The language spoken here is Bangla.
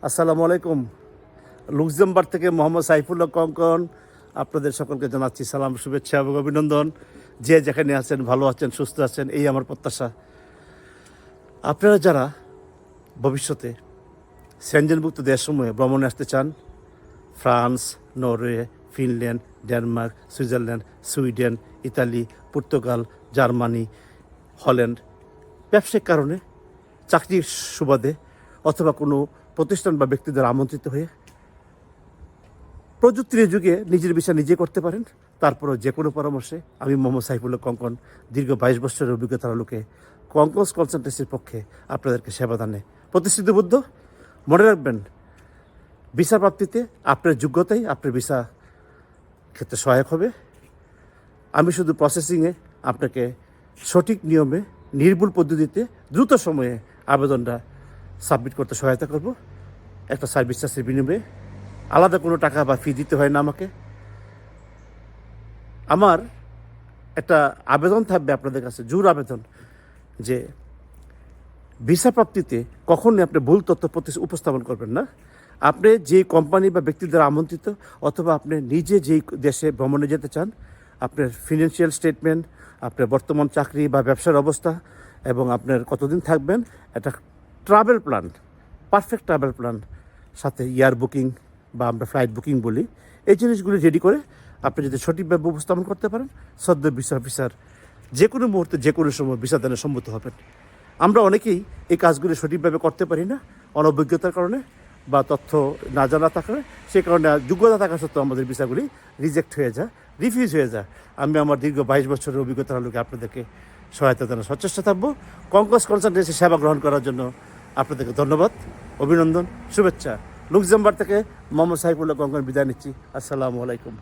আসসালামু আলাইকুম। লুক্সেমবার্গ থেকে মোহাম্মদ সাইফুল্লাহ কঙ্কন আপনাদের সকলকে জানাচ্ছি সালাম, শুভেচ্ছা এবং অভিনন্দন। যে যেখানে আছেন ভালো আছেন, সুস্থ আছেন, এই আমার প্রত্যাশা। আপনারা যারা ভবিষ্যতে সেনজেনভুক্ত দেশসমূহে ভ্রমণে আসতে চান, France, Norway, Finland, Denmark, Switzerland, Sweden, Italy, Portugal, Germany, Holland, ব্যবসায়িক কারণে, চাকরির সুবাদে অথবা কোনো প্রতিষ্ঠান বা ব্যক্তিদের আমন্ত্রিত হয়ে প্রযুক্তির যুগে নিজের বিষয় নিজে করতে পারেন। তারপরও যে কোনো পরামর্শে আমি মোহাম্মদ সাইফুল্লাহ কঙ্কন দীর্ঘ 22 বছরের অভিজ্ঞতার আলোকে কঙ্কন কনসালটেন্সির পক্ষে আপনাদেরকে সেবাদানে প্রতিশ্রুতিবদ্ধ। মনে রাখবেন, ভিসা প্রাপ্তিতে আপনার যোগ্যতাই আপনার ভিসা ক্ষেত্রে সহায়ক হবে। আমি শুধু প্রসেসিংয়ে আপনাকে সঠিক নিয়মে নির্ভুল পদ্ধতিতে দ্রুত সময়ে আবেদনটা সাবমিট করতে সহায়তা করব। একটা সার্ভিস চার্জের বিনিময়ে আলাদা কোনো টাকা বা ফি দিতে হয় না আমাকে। আমার একটা আবেদন থাকবে আপনাদের কাছে, জোর আবেদন, যে ভিসা প্রাপ্তিতে কখনোই আপনি ভুল তথ্য উপস্থাপন করবেন না। আপনি যে কোম্পানি বা ব্যক্তিদের আমন্ত্রিত অথবা আপনি নিজে যেই দেশে ভ্রমণে যেতে চান, আপনার ফিনান্সিয়াল স্টেটমেন্ট, আপনার বর্তমান চাকরি বা ব্যবসার অবস্থা এবং আপনার কতদিন থাকবেন, একটা travel plan, perfect travel plan, সাথে ইয়ার বুকিং বা আমরা ফ্লাইট বুকিং বলি, এই জিনিসগুলি রেডি করে আপনি যদি সঠিকভাবে উপস্থাপন করতে পারেন, সদ্য ভিসা অফিসার যে কোনো মুহূর্তে যে কোনো সময় ভিসা দানে সম্মত হবেন। আমরা অনেকেই এই কাজগুলি সঠিকভাবে করতে পারি না, অনভিজ্ঞতার কারণে বা তথ্য না জানা থাকার, সে কারণে যোগ্যতা থাকা সত্ত্বেও আমাদের ভিসাগুলি রিজেক্ট হয়ে যায়, রিফিউজ হয়ে যায়। আমি আমার দীর্ঘ 22 বছরের অভিজ্ঞতার আলোকে আপনাদেরকে সহায়তা জানার সচেষ্ট থাকবো। কঙ্কন কনসালটেন্সি সেবা গ্রহণ করার জন্য আপনাদেরকে ধন্যবাদ, অভিনন্দন, শুভেচ্ছা। লুক্সেমবার্গ থেকে মোহাম্মদ সাইফুল্লাহ কঙ্কন বিদায় নিচ্ছি। আসসালামু আলাইকুম।